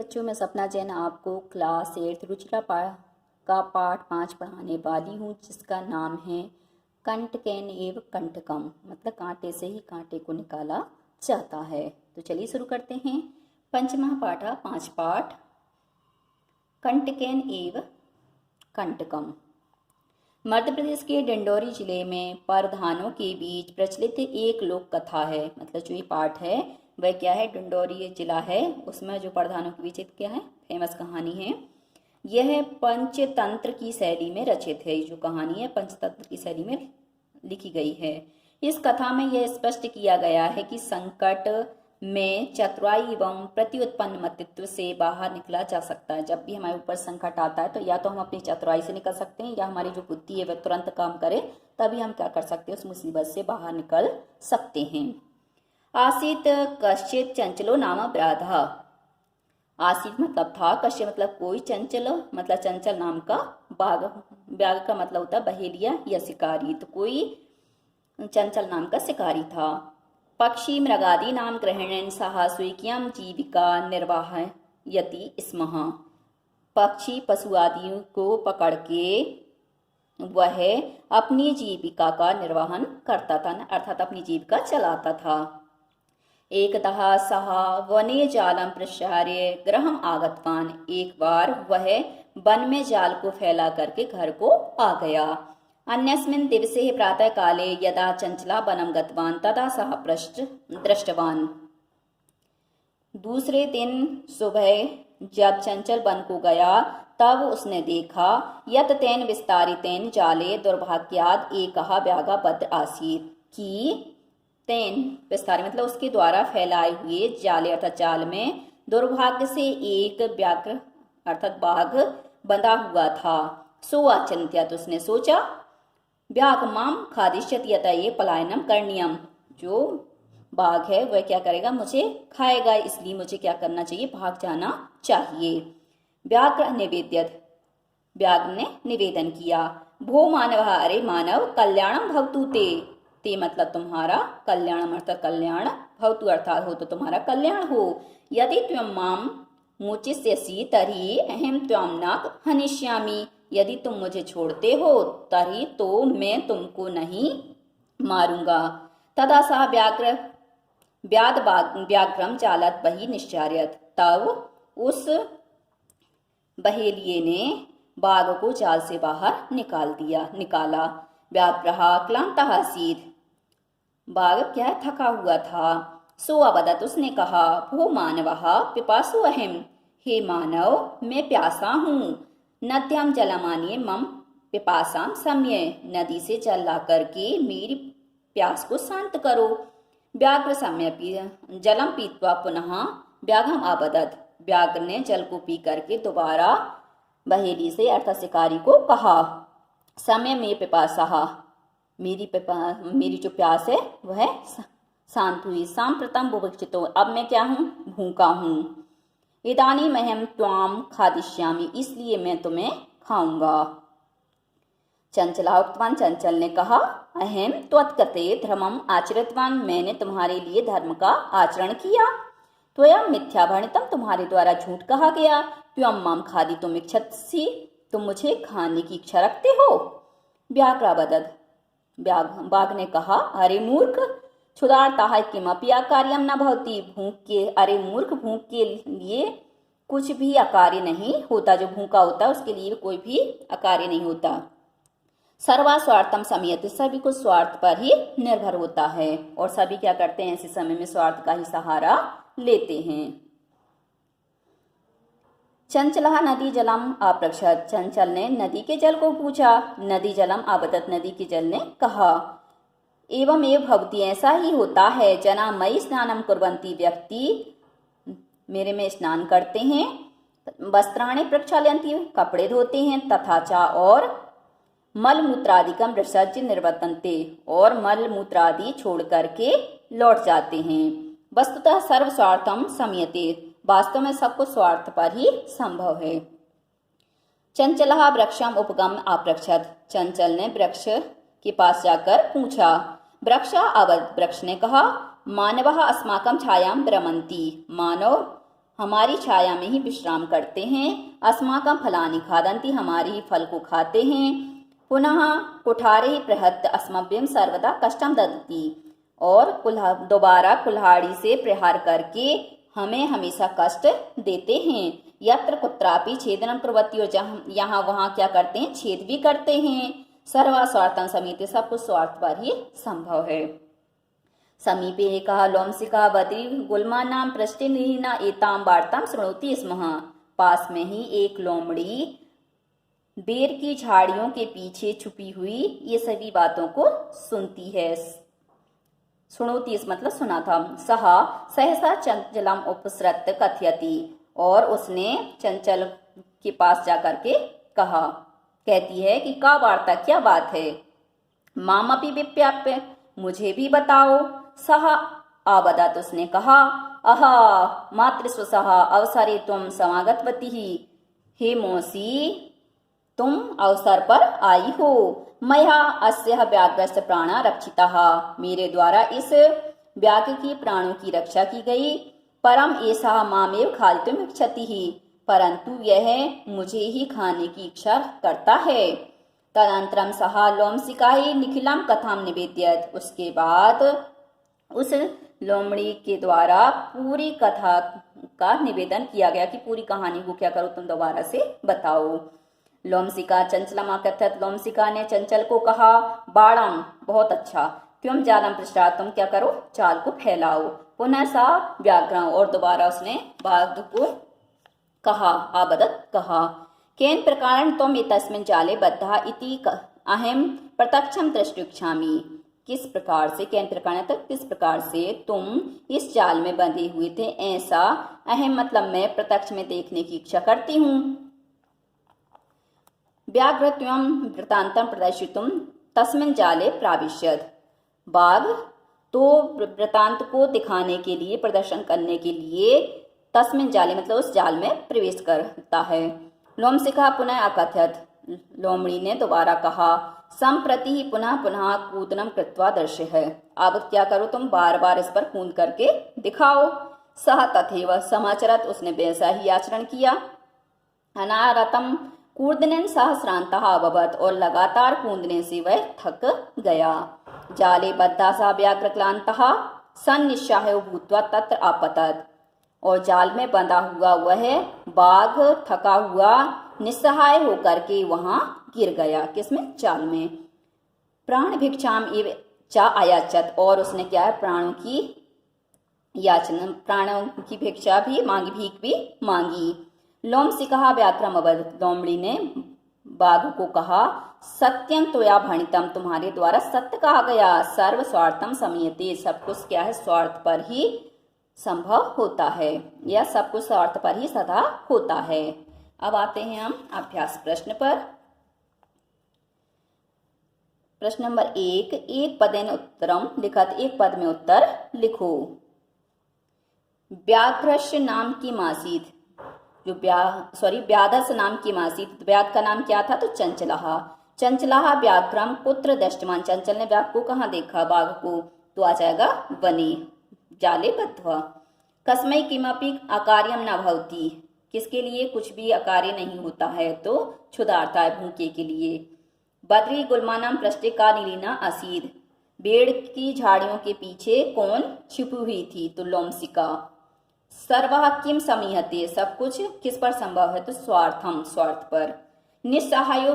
बच्चों, मैं सपना जैन आपको क्लास 8 रुचिरा का पाठ 5 पढ़ाने वाली हूँ, जिसका नाम है कंटकेन एव कंटकम। मतलब कांटे से ही कांटे को निकाला जाता है। तो चलिए शुरू करते हैं। पंचमा पाठा 5 पाठ कंटकेन एव कंटकम। मध्य प्रदेश के डिंडोरी जिले में परधानों के बीच प्रचलित एक लोक कथा है। मतलब जो ये पाठ है वह क्या है, डिंडोरी जिला है, उसमें जो परधानों के बीच क्या है, फेमस कहानी है। यह पंचतंत्र की शैली में रचित है। जो कहानी है पंचतंत्र की शैली में लिखी गई है। इस कथा में यह स्पष्ट किया गया है कि संकट में चतुराई एवं प्रत्युत्पन्न मतित्व से बाहर निकला जा सकता है। जब भी हमारे ऊपर संकट आता है तो या तो हम अपनी चतुराई से निकल सकते हैं, या हमारी जो बुद्धि है वह तुरंत काम करे, तभी हम क्या कर सकते हैं, उस मुसीबत से बाहर निकल सकते हैं। आसीत कश्चित चंचलो नाम व्याधा। आसीत मतलब था, कश्य मतलब कोई, चंचल मतलब चंचल नाम का बाघ। व्याघ का मतलब होता है बहेलिया या शिकारी। तो कोई चंचल नाम का शिकारी था। पक्षी मृगादि नाम ग्रहणेन सह स्वीक्यं जीविका निर्वाहयति स्मः। पक्षी पशु आदि को पकड़ के वह अपनी जीविका का निर्वहन करता था, अर्थात अपनी जीविका चलाता था। एकतः सह वने जालम प्रसार्य गृहम आगतवान। एक बार वह वन में जाल को फैला करके घर को आ गया। अन्यस्मिन् दिवसे प्रातः काले यदा चंचला वनम गतवान तदा सह दृष्टवान। दूसरे दिन सुबह जब चंचल वन को गया तब उसने देखा यत तेन विस्तारितेन जाले दुर्भाग्याद एकः व्याघ्र बद्ध आसीत्। कि तेन विस्तार मतलब उसके द्वारा फैलाए हुए जाले अर्थात जाल में दुर्भाग्य से एक व्याघ्र अर्थात बाघ बंधा हुआ था। सो अचिंत्य, उसने सोचा व्याघ्र माम खादिष्यति यतः ये पलायनम करणीयम। जो बाघ है वह क्या करेगा, मुझे खाएगा, इसलिए मुझे क्या करना चाहिए, भाग जाना चाहिए। व्याघ्र निवेद्यत, व्याघ्र ने निवेदन किया, भो मानव, अरे मानव, कल्याणम भवतु ते। ते मतलब तुम्हारा कल्याण अर्थात कल्याण, भवतु अर्थात हो तो तुम्हारा कल्याण हो। यदि त्वं माम मोचिष्यसि तर्हि अहम त्वां न हनिष्यामि। यदि तुम मुझे छोड़ते हो तर्हि तो मैं तुमको नहीं मारूंगा। तदा सह व्याघ्रम जालत बहि निश्चार्यत। तब उस बहेलिये ने बाघ को जाल से बाहर निकाला। व्याघ्र क्लांतः आसीत्, बाघ क्या थका हुआ था। सो अवदत्, उसने कहा, भो मानवः पिपासु अहम। हे मानव, मैं प्यासा हूँ। नद्यां जलमानीय मम पिपासाम शम्य। नदी से जल ला करके मेरी प्यास को शांत करो। व्याघ्र सम्य जलम पीत्वा पुनः व्याघ्रम अवदत्। व्याघ्र ने जल को पी करके दोबारा बहेली से अर्थात शिकारी को कहा, समय में पिपासा, मेरी जो प्यास है वह शांत हुई। सांप्रतम बुभुक्षितो, अब मैं क्या हूँ, भूखा हूँ। इदानीम अहम त्वाम खादिष्यामि, इसलिए मैं तुम्हें खाऊंगा। चंचला उक्तवान, चंचल ने कहा, अहम त्वत्कृते धर्मम आचरितवान, मैंने तुम्हारे लिए धर्म का आचरण किया। त्वया मिथ्या भणितम, तुम्हारे द्वारा झूठ कहा गया। त्वं माम खादितुम इच्छसि, तुम मुझे खाने की इच्छा रखते हो। व्याघ्रावदत्, बाघ ने कहा, अरे मूर्ख, क्षुधार्ताः किमपि अकार्यं न भवति। अरे मूर्ख, भूख के लिए कुछ भी अकार्य नहीं होता। जो भूखा होता है उसके लिए कोई भी अकार्य नहीं होता। सर्वा स्वार्थम समयति, सभी को स्वार्थ पर ही निर्भर होता है, और सभी क्या करते हैं, ऐसे समय में स्वार्थ का ही सहारा लेते हैं। चंचला नदी जलम अपृच्छत, चंचल ने नदी के जल को पूछा। नदी जलम अवदत्, नदी के जल ने कहा, एवं एव भवति, ऐसा ही होता है। जना मयि स्नानम कुर्वन्ति, व्यक्ति मेरे में स्नान करते हैं। वस्त्राणि प्रक्षाल्यन्ति, कपड़े धोते हैं। तथा च, और मल मूत्रादिकम विसर्ज्य निर्वर्तन्ते, और मल मूत्रादि छोड़ करके लौट जाते हैं। वस्तुतः सर्व स्वार्थम समयते, वास्तव में सबको स्वार्थ पर ही संभव है। चंचलः वृक्षम उपगम अपृच्छत, चंचल ने वृक्ष के पास जाकर पूछा। वृक्ष ने कहा, मानवः अस्माकं छायां भ्रमन्ति, मानव हमारी छाया में ही विश्राम करते हैं। अस्माकं फलानि खादन्ति, हमारे ही फल को खाते हैं। पुनः कुठारे प्रहत्य अस्मभ्यं सर्वदा कष्टं ददति, और दोबारा कुल्हाड़ी से प्रहार करके हमें हमेशा कष्ट देते हैं। यत्र कुत्रापि छेदनम कुर्वति, और यहाँ वहाँ क्या करते हैं, छेद भी करते हैं। सर्वा स्वार्थं समीते, सब कुछ स्वार्थ पर ही संभव है। समीपे एकः लोमशिखः बद्री गुल्मानां पृष्ठनिहिना एतां वार्तां शृणोति स्म। पास में ही एक लोमड़ी बेर की झाड़ियों के पीछे छुपी हुई ये सभी बातों को सुनती है। शृणोति इस मतलब सुना था। सह सहसा चंचलम उपसृत्य कथयति, और उसने चंचल के पास जाकर के कहा, कहती है कि का वार्ता, क्या बात है। मामपि विप्याप्य, मुझे भी बताओ। सह आबदत, उसने कहा, अहा मातृस्वसः अवसरे तुम समागतवती, हे मौसी तुम अवसर पर आई हो। मया अस्यः व्याघ्रस्य प्राणा रक्षिताः, मेरे द्वारा इस व्याघ्र की प्राणों की रक्षा की गई। परम एषः मामेव खादितुम् इच्छति, परंतु यह मुझे ही खाने की इच्छा करता है। तदनन्तरं सः लोमशिखायै निखिलं कथां निवेदयत्, उसके बाद उस लोमड़ी के द्वारा पूरी कथा का निवेदन किया गया कि पूरी कहानी को क्या करो, तुम दोबारा से बताओ। लोमशिखा चंचलम अकथयत्, लोमशिखा ने चंचल को कहा, बाणम बहुत अच्छा, क्यों जालम पृष्ठात्, तुम क्या करो, चाल को फैलाओ। पुनः सा व्याघ्र, और दोबारा उसने बाघ को कहा, आबदत कहा, केन प्रकारेण त्वम् एतस्मिन् जाले बद्धः इति अहं प्रत्यक्षं द्रष्टुमिच्छामि, किस प्रकार से, केन प्रकार तक किस प्रकार से तुम इस जाल में बंधे हुए थे, ऐसा अहम मतलब मैं प्रत्यक्ष में देखने की इच्छा करती हूँ। व्याघ्रत्वं वृत्तान्तं प्रदर्शितुं तस्मिन् जाले प्राविशत्, बाघ तो वृत्तांत को दिखाने के लिए, प्रदर्शन करने के लिए तस्मिन् जाले मतलब उस जाल में प्रवेश करता है। लोमशिखा पुनः अकथयत्, लोमड़ी ने दोबारा कहा, संप्रति पुनः पुनः कूदनम कृत्वा दर्शय है, अब क्या करो, तुम बार बार इस पर कूद करके दिखाओ। सह तथैव समाचरत, उसने वैसा ही आचरण किया। अनारतम कूर्दनेन सह श्रान्तः अभवत्, और लगातार कूदने से वह थक गया। जाले बद्धा सा व्याघ्र क्लान्तः सन्निस्सहायो भूत्वा तत्र आपतत्, और जाल में बंधा हुआ वह बाघ थका हुआ निस्सहाय होकर के वहां गिर गया। किसमें, जाल में। प्राण भिक्षाम एव चा आयाचत, और उसने क्या है, प्राणों की याचना, प्राणों की भिक्षा भी मांगी, भीख भी मांगी। लोमशिखा व्याघ्रम अवदत्, लोमड़ी ने बाघ को कहा, सत्यम त्वया भणितम, तुम्हारे द्वारा सत्य कहा गया। सर्व स्वार्थम समयते, सब कुछ क्या है, स्वार्थ पर ही संभव होता है, या सब कुछ स्वार्थ पर ही सदा होता है। अब आते हैं हम अभ्यास प्रश्न पर। प्रश्न नंबर 1, एक पदेन उत्तरम लिखत, एक पद में उत्तर लिखो। व्याघ्रस्य नाम की मासीत, जो व्याधस्य नाम की मासीत, व्याध का नाम क्या था, तो चंचलः। चंचलः व्याघ्रम कुत्र दृष्टवान, चंचल ने व्याघ्र को कहाँ देखा, बाघ को, तो आ जाएगा वने जाले बद्ध्वा। कस्मै किमपि अकार्यम न भवति, किसके लिए कुछ भी अकार्य नहीं होता है, तो क्षुधार्ता है, भूखे के लिए। बद्री गुल्मानां पृष्ठे का नीलिना असीद, बेड़ की झाड़ियों के पीछे कौन छिपी हुई थी, तो लोमशिखा। सर्वः किम समीहते, सब कुछ किस पर संभव है, तो स्वार्थम, स्वार्थ पर। निस्सहायो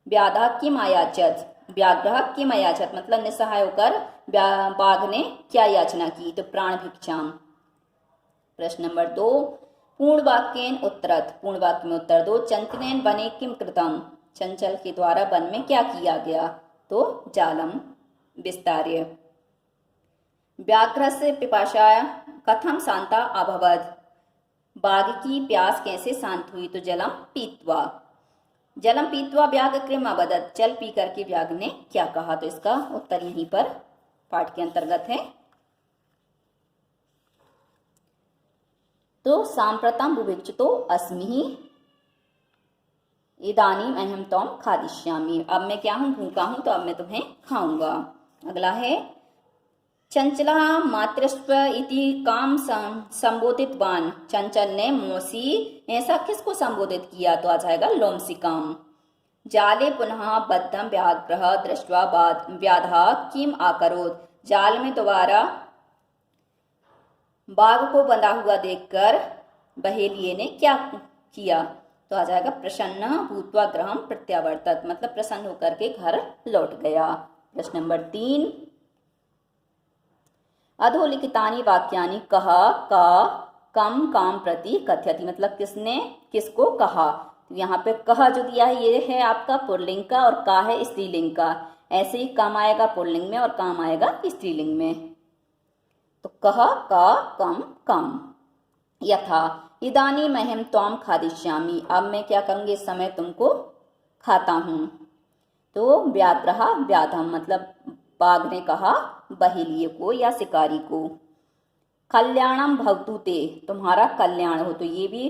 व्याधा किम आयाचत, व्याघ्र किम आयाचत मतलब निस्सहाय होकर बाघ ने क्या याचना की, तो प्राण भिक्षाम। प्रश्न नंबर 2, पूर्ण वाक्येन उत्तरत, पूर्ण वाक्य में उत्तर दो। चंचलेन वने किम कृतम, चंचल के द्वारा वन में क्या किया गया, तो जालम विस्तार्य। व्याघ्रस्य पिपाशा कथम शांता अभवत्, बाघ की प्यास कैसे शांत हुई, तो जलम पीत्वा। जलम पीत्वा व्याघ्र किम अवदत्, जल पी करके व्याघ्र ने क्या कहा, तो इसका उत्तर यहीं पर पाठ के अंतर्गत है। तो सांप्रतम बुभुक्षितो अस्मि इदानीम अहम त्वं खादिष्यामि, अब मैं क्या हूँ, भूखा हूँ, तो अब मैं तुम्हें खाऊंगा। अगला है चंचला मातृस्व इति काम संबोधितवान। चंचल ने मौसी ऐसा किसको संबोधित किया? तो आ जाएगा लोमसिकाम। जाले पुनः बद्धम व्याघ्र दृष्ट्वा व्याधा किम आकरोत्। जाल में दोबारा बाघ को बंधा हुआ देखकर बहेलिये ने क्या किया? तो आ जाएगा प्रसन्न भूत्वा गृहं प्रत्यावर्तत, मतलब प्रसन्न होकर के घर लौट गया। प्रश्न नंबर 3, अधोलिखितानि वाक्यानि कह का कम काम प्रति कथयति, मतलब किसने किसको कहा? तो यहाँ पे कह जो दिया है ये है आपका पुल्लिंग का और का है स्त्रीलिंग का। ऐसे ही कम आएगा पुल्लिंग में और काम आएगा स्त्रीलिंग में। तो कह का कम कम। यथा इदानी मह्यम त्वाम खादिष्यामि, अब मैं क्या करूंगी? इस समय तुमको खाता हूं। तो व्याघ्रः व्याधम, मतलब बाघ ने कहा बहेलिये को या शिकारी को। कल्याणम भवतु ते, तुम्हारा कल्याण हो, तो ये भी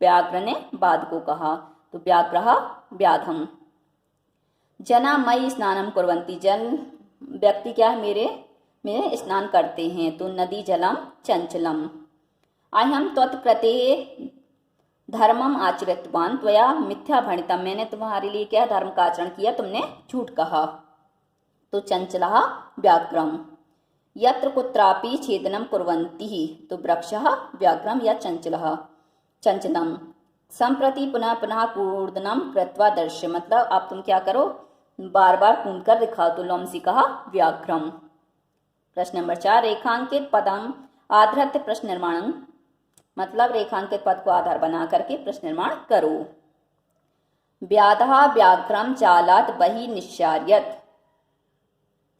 व्याघ्र ने बाघ को कहा। तो व्याघ्रः व्याधम। जना मयि स्नानम कुर्वन्ति, जन व्यक्ति क्या है मेरे स्नान करते हैं। तो नदी जलम चंचलम। अहम त्वत्कृते धर्मम आचरितवान त्वया मिथ्या भणितम, मैंने तुम्हारे लिए क्या धर्म का आचरण किया, तुमने झूठ कहा। तो चंचलः व्याघ्रम। यत्र कुत्रापि छेदनम कुर्वन्ति, तो वृक्षः व्याघ्रम या चंचलम। संप्रति पुनः पुनः कूर्दनम कृत्वा दर्श्य, मतलब अब तुम क्या करो? बार बार कूद कर दिखाओ। तो लोमसिकः व्याघ्रम। प्रश्न नंबर 4, रेखांकित पदम आधृत्य प्रश्न निर्माण, मतलब रेखांकित पद को आधार बना करके प्रश्न निर्माण करो। व्याधः व्याघ्रम चालात बहि निश्चार्यत,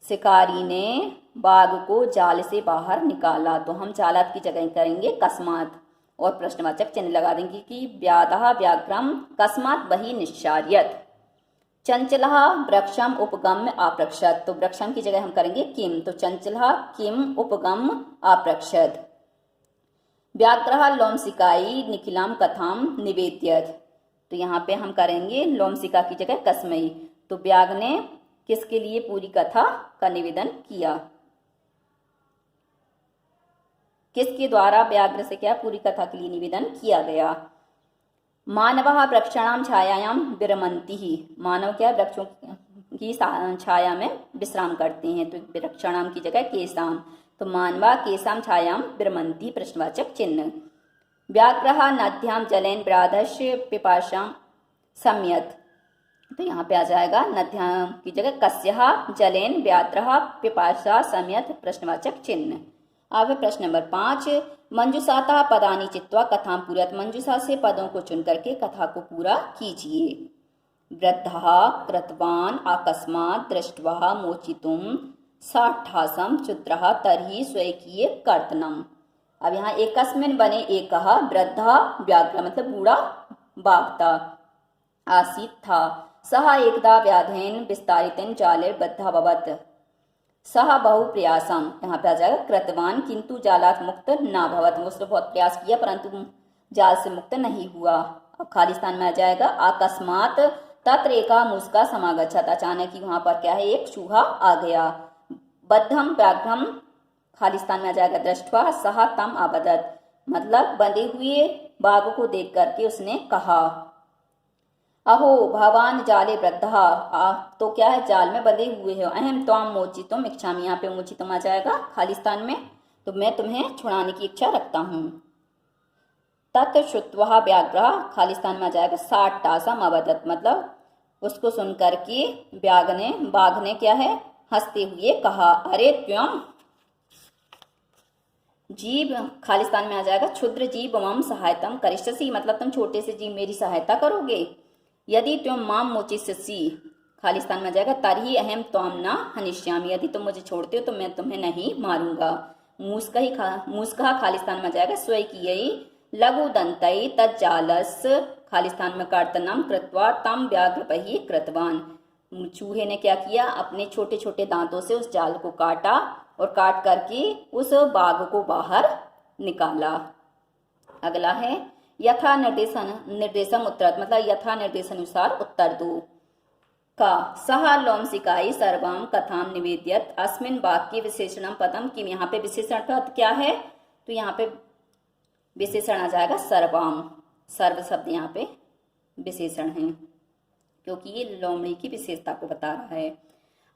शिकारी ने बाघ को जाल से बाहर निकाला। तो हम चालात की जगह करेंगे कस्मात और प्रश्नवाचक चिन्ह लगा देंगे कि व्याधः व्याघ्रम कस्मात बहि निश्चार्यत। चंचलः वृक्षम उपगम्य आप्रक्षत, तो वृक्षम की जगह हम करेंगे किम। तो चंचलः किम उपगम आप्रक्षत। व्याघ्रः लोमसिकाई निखिलाम कथाम निवेद्यत, तो यहाँ पे हम करेंगे लोमसिका की जगह कस्मई। तो व्याघ्र ने किसके लिए पूरी कथा का निवेदन किया? किसके द्वारा व्याघ्र से क्या पूरी कथा के लिए निवेदन किया गया? मानवः वृक्षाणाम छायायाम विरमन्ति ही, मानव क्या वृक्षों की छाया में विश्राम करते हैं। तो वृक्षाणाम की जगह केशाम। तो मानवा केशाम छायाम विरमन्ति प्रश्नवाचक चिन्ह। व्याघ्रः नद्याम जलेन व्याधस्य पिपाशाम सम्यत, तो यहाँ पे आ जाएगा नद्याम की जगह कस्यः जलेन व्याघ्रः पिपाशा सम्यत प्रश्नवाचक चिन्ह। अब प्रश्न नंबर 5, मंजूषातः पदानि चित्वा कथां पूरयत, मंजूषा से पदों को चुन करके कथा को पूरा कीजिए। वृद्धः कृतवान अकस्मात् दृष्ट्वा मोचितुम साठासम क्षुद्रः तर्हि स्वकीय कर्तनम। अब यहाँ एकस्मिन् बने एक कहा वृद्धा व्याघ्र, मतलब बूढ़ा बाघ था, आसीत था। सह एकदा व्याधेन विस्तारितेन जाले बद्धा भवत्, सह बहु प्रयासम, यहाँ पे आ जाएगा कृतवान किंतु जालात मुक्त ना भवत, उसने बहुत प्रयास किया परंतु जाल से मुक्त नहीं हुआ। अब खालिस्तान में आ जाएगा अकस्मात तत्र एका मूषका समागच्छत, अचानक ही वहां पर क्या है एक चूहा आ गया। बद्धम व्याघ्रम खालिस्तान में आ जाएगा दृष्ट्वा सह तम आबदत, मतलब बंधे हुए बाघ को देख करके उसने कहा अहो भवान जाले वृद्धा, तो क्या है जाल में बंधे हुए हो। अहम त्वाम मोचितुम इच्छामि, यहाँ पे मोचितुम आ जाएगा खालिस्तान में, तो मैं तुम्हें छुड़ाने की इच्छा रखता हूँ। तत् श्रुत्वा व्याघ्र खालिस्तान में आ जाएगा साट्टासम अवदत, मतलब उसको सुन करके बाघ ने क्या है हंसते हुए कहा अरे त्वम जीव, खालिस्तान में आ जाएगा क्षुद्र जीव मम सहायतम करिष्यसि, मतलब तुम छोटे से जीव मेरी सहायता करोगे। यदि तुम माम मोचिष्यसि, खालिस्तान में आ जाएगा तरही अहम त्वाम न हनिष्यामि, यदि तुम मुझे छोड़ते हो तो मैं तुम्हें नहीं मारूंगा। मूषका खालिस्तान में आ जाएगा स्वकीयई लघु दंतई तज्जालस, खालिस्तान में कर्तनम कृत्वा तम व्याघ्रपहि कृतवान, चूहे ने क्या किया अपने छोटे छोटे दांतों से उस जाल को काटा और काट करके उस बाघ को बाहर निकाला। अगला है यथा निर्देशम उत्तर, मतलब यथा निर्देशानुसार उत्तर दो। का सह लोमसिकाई सर्वाम कथाम निवेद्यत अस्मिन वाक्य विशेषणम पदम किम। यहाँ पे विशेषण पद क्या है, तो यहाँ पे विशेषण आ जाएगा सर्वाम। सर्व शब्द यहाँ पे विशेषण है क्योंकि ये लोमड़ी की विशेषता को बता रहा है।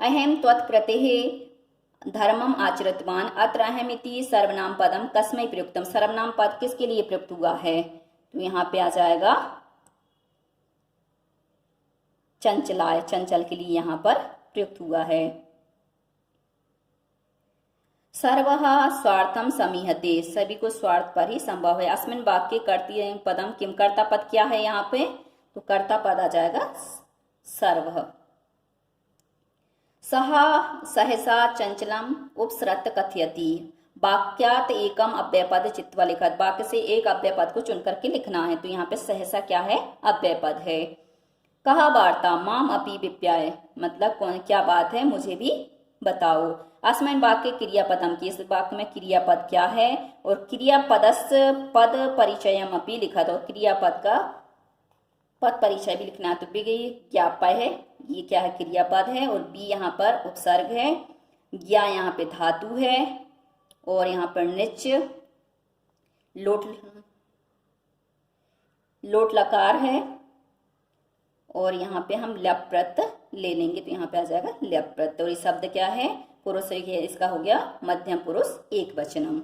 अहम त्वत्कृते धर्मम आचरितवान अत्र अहमिति सर्वनाम पदम कस्मै प्रयुक्तम। सर्वनाम पद किसके लिए प्रयुक्त हुआ है, तो यहाँ पे आ जाएगा चंचलाय, चंचल के लिए यहाँ पर प्रयुक्त हुआ है। सर्वः स्वार्थम समीहते, सभी को स्वार्थ पर ही संभव है। अस्मिन वाक्य कर्तृ पदम किम, कर्ता पद क्या है यहाँ पे, तो कर्ता पद आ जाएगा सर्वः। सह सहसा चंचलम उपसृत कथयति, वाक्यात एकम अव्ययपद चित्वा लिखत। वाक्य से एक अव्ययपद को चुन करके लिखना है, तो यहाँ पे सहसा क्या है, अव्ययपद है। कहा वार्ता माम अपि विप्याय, मतलब कौन क्या बात है मुझे भी बताओ। अस्मिन् वाक्य क्रियापदम की, इस वाक्य में क्रियापद क्या है, और क्रियापदस्य पद परिचयम अपि लिखा। तो क्रियापद का पद परिचय भी लिखना। तो बी ज्ञापय है, ये क्या है, क्रियापद है, और बी यहाँ पर उपसर्ग है, ज्ञा यहाँ पे धातु है, और यहाँ पर निच लोट लकार है, और यहाँ पे हम ल्यप प्रत्यय ले लेंगे, तो यहाँ पे आ जाएगा ल्यप प्रत्यय। और ये शब्द क्या है, पुरुष है, इसका हो गया मध्यम पुरुष एक वचनम।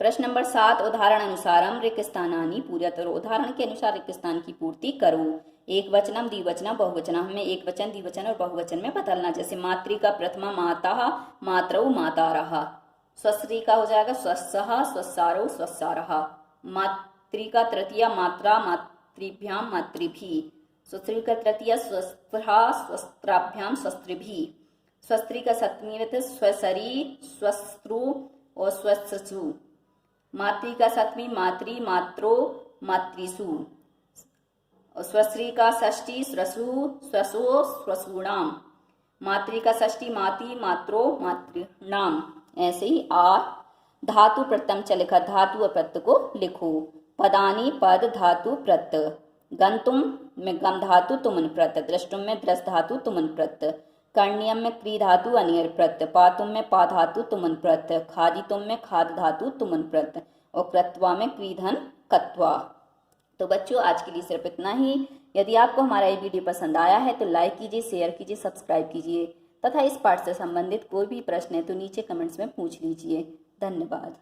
प्रश्न नंबर 7, उदाहरण अनुसारम रिक्त स्थानानि पूरयत। उदाहरण के अनुसार रिक्त स्थान की पूर्ति करो। एक वचनम द्विवचनम बहुवचनम, हमें एक वचन द्विवचन और बहुवचन में बदलना। जैसे मातृका प्रथमा माता मातरौ मातारः, स्वस्त्री का हो जाएगा स्वस्सः स्वस्सारौ स्वस्सारः, मातृका तृतीया मात्रा मातृभ्याम मातृभिः, स्वस्त्री का तृतीया स्वस्त्रा स्वस्त्राभ्याम स्वस्त्रिभिः, स्वस्त्री का सप्तमी स्वसरी स्वस्त्रु और स्वस्सु, मातृ का सप्तमी मातृ मात्रो मातृसु, स्वस्त्री का षष्ठी स्वसु स्वसो स्वसूणाम, मातृ का षष्ठी माति मात्रो मातृणाम। ऐसे ही आ धातु प्रत्यम च लिखा, धातु और प्रत्यय को लिखो। पदानी पद धातु प्रत्यय, गंतुम में गम धातु तुमन प्रत्यय, द्रष्टुम में द्रस धातु तुमन प्रत्यय, कर्णियम में क्री धातु अनियर प्रत्यय, पातुम में पा धातु तुमन प्रत्यय, खादितुम में खाद धातु तुमन प्रत्यय, और कृत्वा में क्रीधन कत्वा। तो बच्चों आज के लिए सिर्फ इतना ही। यदि आपको हमारा ये वीडियो पसंद आया है तो लाइक कीजिए, शेयर कीजिए, सब्सक्राइब कीजिए, तथा इस पाठ से संबंधित कोई भी प्रश्न है तो नीचे कमेंट्स में पूछ लीजिए। धन्यवाद।